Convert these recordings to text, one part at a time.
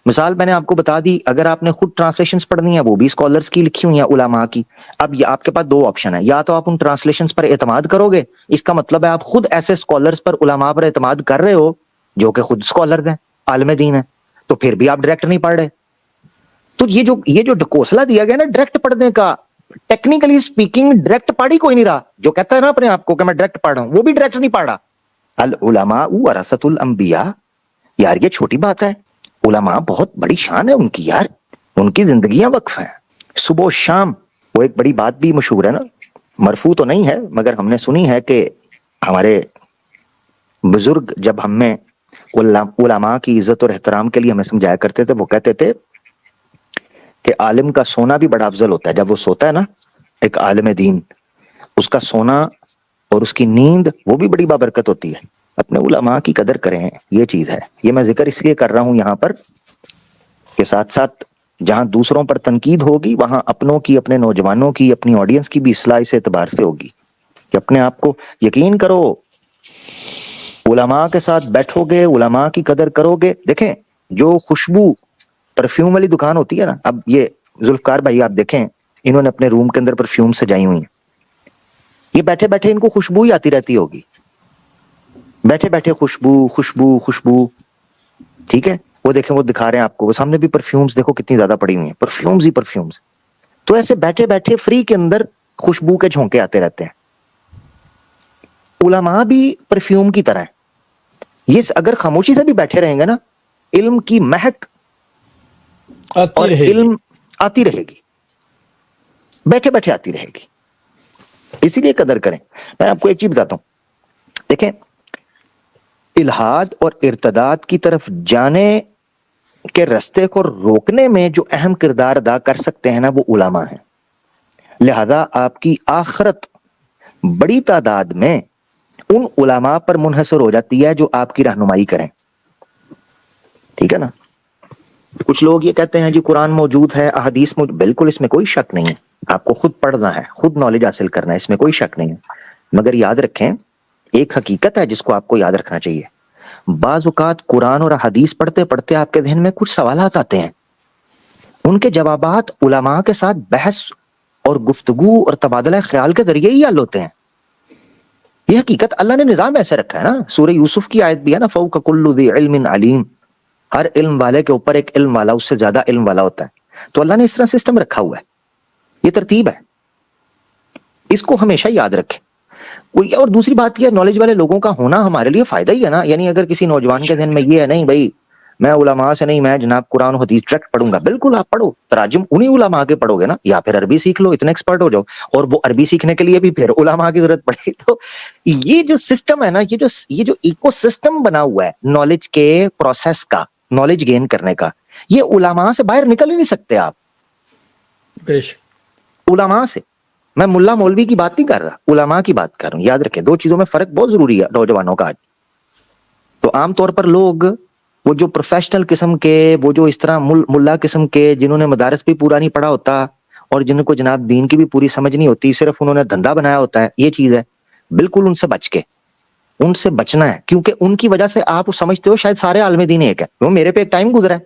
مثال میں نے آپ کو بتا دی, اگر آپ نے خود ٹرانسلیشنز پڑھنی ہے وہ بھی اسکالرز کی لکھی ہوئی ہیں, علماء کی. اب یہ آپ کے پاس دو آپشن ہے, یا تو آپ ان ٹرانسلیشنز پر اعتماد کرو گے, اس کا مطلب ہے آپ خود ایسے اسکالرز پر, علماء پر اعتماد کر رہے ہو جو کہ خود اسکالرز ہیں, عالم دین ہیں, تو پھر بھی آپ ڈائریکٹ نہیں پڑھ رہے. تو یہ جو ڈھکوسلا دیا گیا نا ڈائریکٹ پڑھنے کا, ٹیکنیکلی اسپیکنگ ڈائریکٹ پڑھ ہی کوئی نہیں رہا. جو کہتا ہے نا اپنے آپ کو کہ میں ڈائریکٹ پڑھ رہا ہوں, وہ بھی ڈائریکٹ نہیں پڑھ رہا. العلماء ورثۃ الانبیاء, یار یہ چھوٹی بات ہے. علماء بہت بڑی شان ہے ان کی یار, ان کی زندگیاں وقف ہیں صبح و شام. وہ ایک بڑی بات بھی مشہور ہے نا, مرفوع تو نہیں ہے مگر ہم نے سنی ہے کہ ہمارے بزرگ جب ہم میں علماء کی عزت اور احترام کے لیے ہمیں سمجھایا کرتے تھے, وہ کہتے تھے کہ عالم کا سونا بھی بڑا افضل ہوتا ہے. جب وہ سوتا ہے نا ایک عالم دین, اس کا سونا اور اس کی نیند وہ بھی بڑی بابرکت ہوتی ہے. اپنے علماء کی قدر کریں, یہ چیز ہے. یہ میں ذکر اس لیے کر رہا ہوں یہاں پر کہ ساتھ ساتھ جہاں دوسروں پر تنقید ہوگی وہاں اپنوں کی, اپنے نوجوانوں کی, اپنی آڈینس کی بھی اصلاح اس اعتبار سے ہوگی کہ اپنے آپ کو یقین کرو, علماء کے ساتھ بیٹھو گے, علماء کی قدر کرو گے. دیکھیں جو خوشبو پرفیوم والی دکان ہوتی ہے نا, اب یہ ذوالفقار بھائی آپ دیکھیں, انہوں نے اپنے روم کے اندر پرفیوم سجائی ہوئی ہیں. یہ بیٹھے بیٹھے ان کو خوشبو ہی آتی رہتی ہوگی, بیٹھے بیٹھے خوشبو خوشبو خوشبو. ٹھیک ہے, وہ دیکھیں وہ دکھا رہے ہیں آپ کو, وہ سامنے بھی پرفیومز دیکھو کتنی زیادہ پڑی ہوئی ہیں, پرفیومز ہی پرفیومز. تو ایسے بیٹھے بیٹھے فری کے اندر خوشبو کے جھونکے آتے رہتے ہیں. علماء بھی پرفیوم کی طرح ہیں. یہ اگر خاموشی سے بھی بیٹھے رہیں گے نا, علم کی مہک آتی اور رہے گی. علم آتی رہے گی, بیٹھے بیٹھے آتی رہے گی. اسی لیے قدر کریں. میں آپ کو ایک چیز بتاتا ہوں, دیکھیں الحاد اور ارتداد کی طرف جانے کے رستے کو روکنے میں جو اہم کردار ادا کر سکتے ہیں نا وہ علماء ہیں. لہذا آپ کی آخرت بڑی تعداد میں ان علماء پر منحصر ہو جاتی ہے جو آپ کی رہنمائی کریں. ٹھیک ہے نا. کچھ لوگ یہ کہتے ہیں جی قرآن موجود ہے, احادیث موجود, بالکل اس میں کوئی شک نہیں ہے. آپ کو خود پڑھنا ہے, خود نالج حاصل کرنا ہے, اس میں کوئی شک نہیں ہے. مگر یاد رکھیں ایک حقیقت ہے جس کو آپ کو یاد رکھنا چاہیے. بعض اوقات قرآن اور حدیث پڑھتے پڑھتے آپ کے ذہن میں کچھ سوالات آتے ہیں, ان کے جوابات علماء کے ساتھ بحث اور گفتگو اور تبادلہ خیال کے ذریعے ہی حل ہوتے ہیں. یہ حقیقت اللہ نے نظام ایسے رکھا ہے نا. سورہ یوسف کی آیت بھی ہے نا, فوق کل ذی علم علیم, ہر علم والے کے اوپر ایک علم والا اس سے زیادہ علم والا ہوتا ہے. تو اللہ نے اس طرح سسٹم رکھا ہوا ہے, یہ ترتیب ہے, اس کو ہمیشہ یاد رکھیں. اور دوسری بات یہ نالج والے لوگوں کا ہونا ہمارے لیے فائدہ ہی ہے نا. یعنی اگر کسی نوجوان کے ذہن میں یہ ہے نہیں بھائی میں علماء سے نہیں, میں جناب قرآن و حدیث ڈائریکٹ پڑھوں گا, بالکل آپ پڑھو, تراجم انہی علماء کے پڑھو گے نا, یا پھر عربی سیکھ لو, اتنے ایکسپرٹ ہو جاؤ, اور وہ عربی سیکھنے کے لیے بھی پھر علماء کی ضرورت پڑے گی. تو یہ جو سسٹم ہے نا, یہ جو ایکو سسٹم بنا ہوا ہے نالج کے پروسیس کا, نالج گین کرنے کا, یہ علماء سے باہر نکل ہی نہیں سکتے آپ. بے شک. علماء سے, میں ملا مولوی کی بات نہیں کر رہا, علماء کی بات کر رہا ہوں. یاد رکھیں دو چیزوں میں فرق بہت ضروری ہے نوجوانوں کا آج. تو عام طور پر لوگ وہ جو پروفیشنل قسم کے, وہ جو اس طرح ملا قسم کے, جنہوں نے مدارس بھی پورا نہیں پڑھا ہوتا اور جن کو جناب دین کی بھی پوری سمجھ نہیں ہوتی, صرف انہوں نے دھندا بنایا ہوتا ہے, یہ چیز ہے. بالکل ان سے بچ کے, ان سے بچنا ہے, کیونکہ ان کی وجہ سے آپ سمجھتے ہو شاید سارے عالم دین ایک ہے. وہ میرے پہ ایک ٹائم گزرا ہے,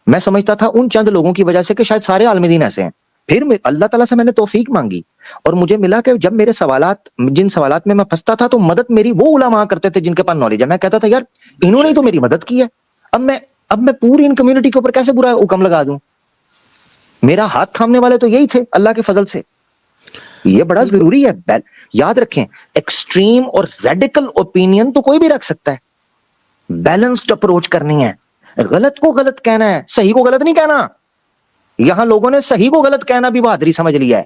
میں سمجھتا تھا ان چند لوگوں کی وجہ سے کہ شاید سارے عالم دین ایسے ہیں. پھر اللہ تعالیٰ سے میں نے توفیق مانگی اور مجھے ملا کہ جب میرے سوالات, جن سوالات میں پھنستا تھا, تو مدد میری وہ علماء کرتے تھے جن کے پاس نالج ہے. میں کہتا تھا یار انہوں نے تو میری مدد کی ہے, اب میں پوری ان کمیونٹی کے اوپر کیسے برا حکم لگا دوں. میرا ہاتھ تھامنے والے تو یہی تھے اللہ کے فضل سے. یہ بڑا ضروری ہے. یاد رکھیں ایکسٹریم اور ریڈیکل اوپینین تو کوئی بھی رکھ سکتا ہے, بیلنسڈ اپروچ کرنی ہے. غلط کو غلط کہنا ہے, صحیح کو غلط نہیں کہنا. یہاں لوگوں نے صحیح کو غلط کہنا بھی بہادری سمجھ لیا ہے.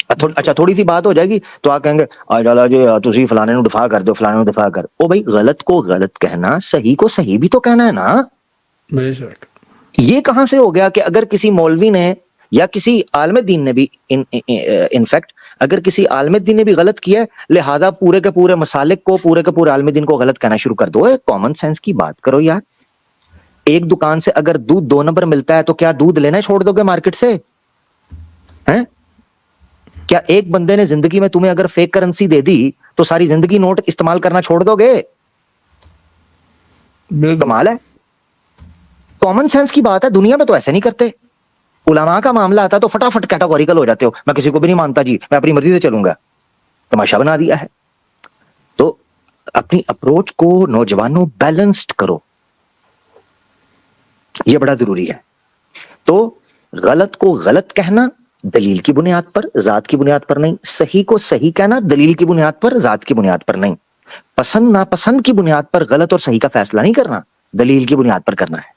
اچھا تھوڑی سی بات ہو جائے گی تو آپ کہیں گے آجالا جی تسی فلانے نو دفاع کر دو, فلانے نو دفاع کر. او بھائی غلط کو غلط کہنا, صحیح کو صحیح بھی تو کہنا ہے نا. بے شک. یہ کہاں سے ہو گیا کہ اگر کسی مولوی نے یا کسی عالم دین نے بھی انفیکٹ اگر کسی عالم دین نے بھی غلط کیا ہے لہذا پورے کے پورے مسالک کو, پورے کے پورے عالم دین کو غلط کہنا شروع کر دو. کامن سینس کی بات کرو یار. ایک دکان سے اگر دودھ 2 نمبر ملتا ہے تو کیا دودھ لینا چھوڑ دو گے مارکیٹ سے؟ کیا ایک بندے نے زندگی میں تمہیں اگر فیک کرنسی دے دی تو ساری زندگی نوٹ استعمال کرنا چھوڑ دو گے؟ بالکل. کمال ہے. कॉमन सेंस की बात है, दुनिया में तो ऐसे नहीं करते। उलमा का मामला आता है तो फटाफट कैटेगोरिकल हो जाते हो, मैं किसी को भी नहीं मानता जी, मैं अपनी मर्जी से चलूंगा, तमाशा बना दिया है। तो अपनी अप्रोच को नौजवानों बैलेंस्ड करो, यह बड़ा जरूरी है। तो गलत को गलत कहना दलील की बुनियाद पर, जात की बुनियाद पर नहीं, सही को सही कहना दलील की बुनियाद पर, जात की बुनियाद पर नहीं, पसंद नापसंद की बुनियाद पर गलत और सही का फैसला नहीं करना, दलील की बुनियाद पर करना है,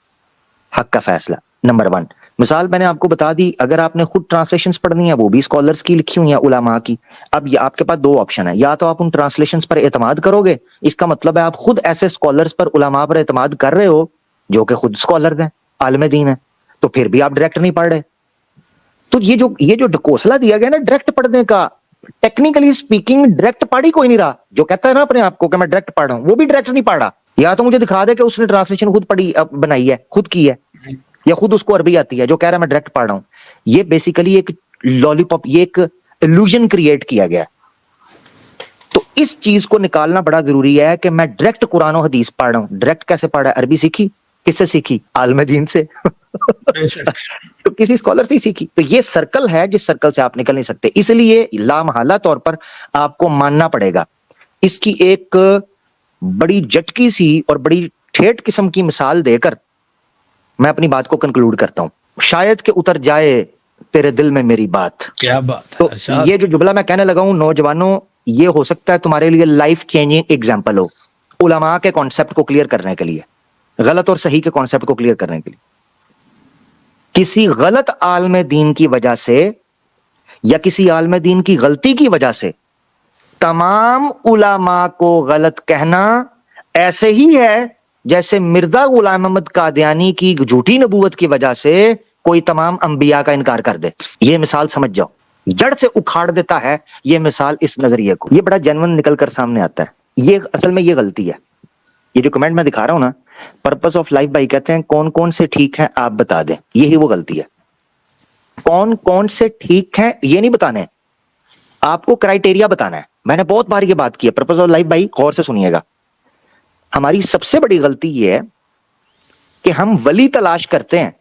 हक का फैसला। नंबर 1 मिसाल मैंने आपको बता दी, अगर आपने खुद ट्रांसलेशंस पढ़नी है वो भी स्कॉलर्स की लिखी हुई है, उलमा की। अब ये आपके पास 2 ऑप्शन है, या तो आप उन ट्रांसलेशंस पर एतमाद करोगे, इसका मतलब है आप खुद ऐसे स्कॉलर्स पर, उलमा पर एतमाद कर रहे हो जो कि खुद स्कॉलर हैं, आलिम दीन है, तो फिर भी आप डायरेक्ट नहीं पढ़ रहे। तो ये जो ढकोसला दिया गया ना डायरेक्ट पढ़ने का, टेक्निकली स्पीकिंग डायरेक्ट पढ़ ही कोई नहीं रहा। जो कहता है ना अपने आप को कि मैं डायरेक्ट पढ़ रहा हूं, वो भी डायरेक्ट नहीं पढ़ रहा। या तो मुझे दिखा दे कि उसने ट्रांसलेशन खुद पढ़ी, बनाई है, खुद की है, या खुद उसको अरबी आती है, जो कह रहा है मैं डायरेक्ट पढ़ रहा हूं। ये बेसिकली एक लॉलीपॉप, ये एक इल्यूजन क्रिएट किया गया। तो इस चीज को निकालना बड़ा जरूरी है कि मैं डायरेक्ट कुरान और हदीस पढ़ रहा हूं। डायरेक्ट कैसे पढ़ा है? अरबी सीखी, किससे सीखी? आलिम दीन से। तो किसी स्कॉलर से सीखी। तो ये सर्कल है जिस सर्कल से आप निकल नहीं सकते, इसलिए लामहला तौर पर आपको मानना पड़ेगा। इसकी एक बड़ी झटकी सी और बड़ी ठेठ किस्म की मिसाल देकर मैं अपनी बात को कंक्लूड करता हूं। शायद कि उतर जाए तेरे दिल में मेरी बात। क्या बात है तो अरशाद। ये जो जुमला मैं कहने लगा हूं, नौजवानों, ये हो सकता है तुम्हारे लिए लाइफ चेंजिंग एग्जाम्पल हो, उलमा के कॉन्सेप्ट को क्लियर करने के लिए, गलत और सही के कॉन्सेप्ट को क्लियर करने के लिए। किसी गलत आलिम दीन की वजह से या किसी आलिम दीन की गलती की वजह से तमाम उलमा को गलत कहना ऐसे ही है जैसे मिर्जा गुलाम अहमद कादियानी की झूठी नबूवत की वजह से कोई तमाम अंबिया का इनकार कर दे। ये मिसाल समझ जाओ, जड़ से उखाड़ देता है ये मिसाल इस नजरिए को। ये बड़ा जेन्युइन निकल कर सामने आता है। ये असल में ये गलती है। ये जो कमेंट मैं दिखा रहा हूं ना, पर्पस ऑफ लाइफ भाई कहते हैं कौन कौन से ठीक है आप बता दें, यही वो गलती है। कौन कौन से ठीक है ये नहीं बताने, आपको क्राइटेरिया बताना है। मैंने बहुत बार ये बात की है, पर्पस ऑफ लाइफ भाई गौर से सुनिएगा। हमारी सबसे बड़ी गलती ये है कि हम वली तलाश करते हैं,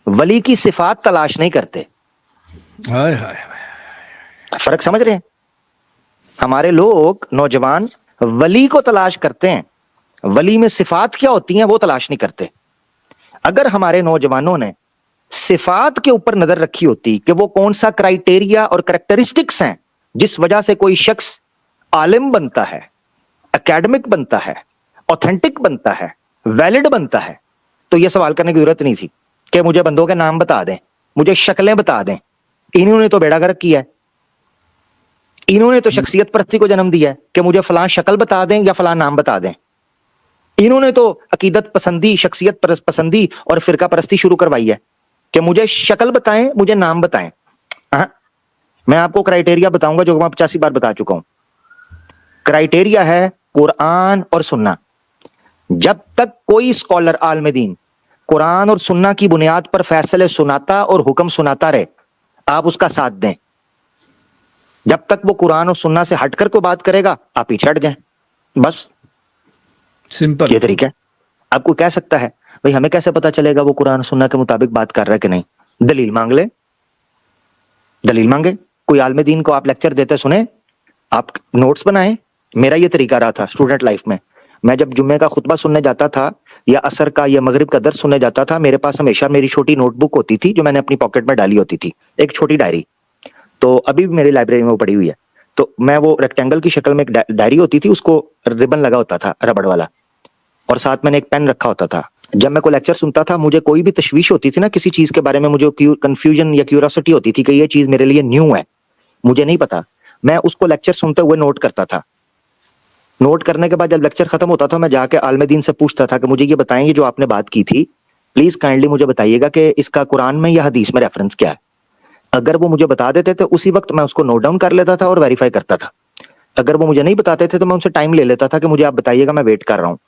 वली की सिफात तलाश नहीं करते। हाय हाय हाय। फर्क समझ रहे हैं? हमारे लोग नौजवान वली को तलाश करते हैं, वली में सिफात क्या होती हैं वो तलाश नहीं करते। अगर हमारे नौजवानों ने सिफात के ऊपर नजर रखी होती कि वो कौन सा क्राइटेरिया और कैरेक्टरिस्टिक्स हैं जिस वजह से कोई शख्स आलिम बनता है, एकेडमिक बनता है, ऑथेंटिक बनता है, वैलिड बनता है, तो ये सवाल करने की जरूरत नहीं थी कि मुझे बंदों के नाम बता दें, मुझे शक्लें बता दें। इन्होंने तो बेड़ा गर्क किया है, इन्होंने तो शख्सियत परस्ती को जन्म दिया है कि मुझे फलां शक्ल बता दें या फलां नाम बता दें। इन्होंने तो अकीदत पसंदी, शख्सियत पसंदी और फिरका परस्ती शुरू करवाई है कि मुझे शक्ल बताएं, मुझे नाम बताएं। मैं आपको क्राइटेरिया बताऊंगा जो मैं 85 बार बता चुका हूं। क्राइटेरिया है कुरान और सुन्ना। जब तक कोई स्कॉलर आलिम दीन कुरान और सुन्ना की बुनियाद पर फैसले सुनाता और हुक्म सुनाता रहे, आप उसका साथ दें। जब तक वो कुरान और सुन्ना से हटकर को बात करेगा, आप पीछे हट जाएं। बस सिंपल। ये तरीका है। आपको कह सकता है भाई हमें कैसे पता चलेगा वो कुरान और सुन्ना के मुताबिक बात कर रहा है कि नहीं? दलील मांग ले, दलील मांगे। कोई आलिम दीन को आप लेक्चर देते सुने, आप नोट्स बनाएं। मेरा ये तरीका रहा था स्टूडेंट लाइफ में। मैं जब जुम्मे का खुतबा सुनने जाता था या असर का या मगरिब का दर्स सुनने जाता था, मेरे पास हमेशा मेरी छोटी नोटबुक होती थी जो मैंने अपनी पॉकेट में डाली होती थी, एक छोटी डायरी। तो अभी भी मेरी लाइब्रेरी में वो पड़ी हुई है। तो मैं वो रेक्टेंगल की शक्ल में एक डायरी होती थी, उसको रिबन लगा होता था रबड़ वाला, और साथ मैंने एक पेन रखा होता था। जब मैं कोई लेक्चर सुनता था, मुझे कोई भी तशवीश होती थी ना किसी चीज के बारे में, मुझे कंफ्यूजन या क्यूरियोसिटी होती थी कि ये चीज मेरे लिए न्यू है, मुझे नहीं पता, मैं उसको लेक्चर सुनते हुए नोट करता था। नोट करने के बाद जब लेक्चर खत्म होता था, मैं जाके आलिम दीन से पूछता था कि मुझे ये बताएंगे जो आपने बात की थी, प्लीज काइंडली मुझे बताइएगा कि इसका कुरान में या हदीस में रेफरेंस क्या है। अगर वो मुझे बता देते थे उसी वक्त मैं उसको नोट डाउन कर लेता था और वेरीफाई करता था। अगर वो मुझे नहीं बताते थे तो मैं उनसे टाइम ले लेता था कि मुझे आप बताइएगा, मैं वेट कर रहा हूँ।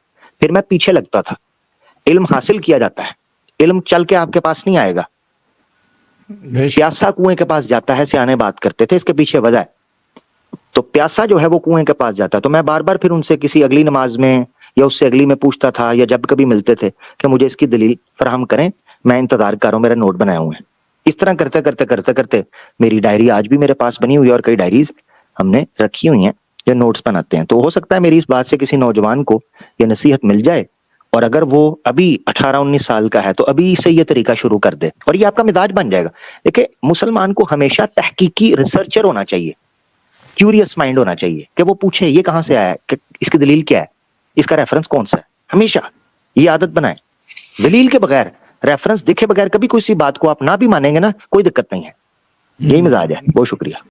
फिर मैं पीछे लगता था। इल्म हासिल किया जाता है, इल्म चल के आपके पास नहीं आएगा। प्यासा कुएं के पास जाता है, सियाने बात करते थे, इसके पीछे वजह है। तो प्यासा जो है वो कुएं के पास जाता है। तो मैं बार बार फिर उनसे किसी अगली नमाज में या उससे अगली में पूछता था या जब कभी मिलते थे कि मुझे इसकी दलील फराहम करें, मैं इंतजार कर रहा हूँ, मेरा नोट बनाए हुए हैं। इस तरह करते करते करते करते मेरी डायरी आज भी मेरे पास बनी हुई है और कई डायरीज हमने रखी हुई हैं जो नोट्स बनाते हैं। तो हो सकता है मेरी इस बात से किसी नौजवान को ये नसीहत मिल जाए, और अगर वो अभी 18-19 साल का है तो अभी से ये तरीका शुरू कर दे और ये आपका मिजाज बन जाएगा। देखिए, मुसलमान को हमेशा तहकीकी रिसर्चर होना चाहिए, क्यूरियस माइंड होना चाहिए कि वो पूछे ये कहाँ से आया है, कि इसकी दलील क्या है, इसका रेफरेंस कौन सा है। हमेशा ये आदत बनाए, दलील के बगैर, रेफरेंस दिखे बगैर कभी कोई सी बात को आप ना भी मानेंगे ना, कोई दिक्कत नहीं है। यही मिजाज है। बहुत शुक्रिया।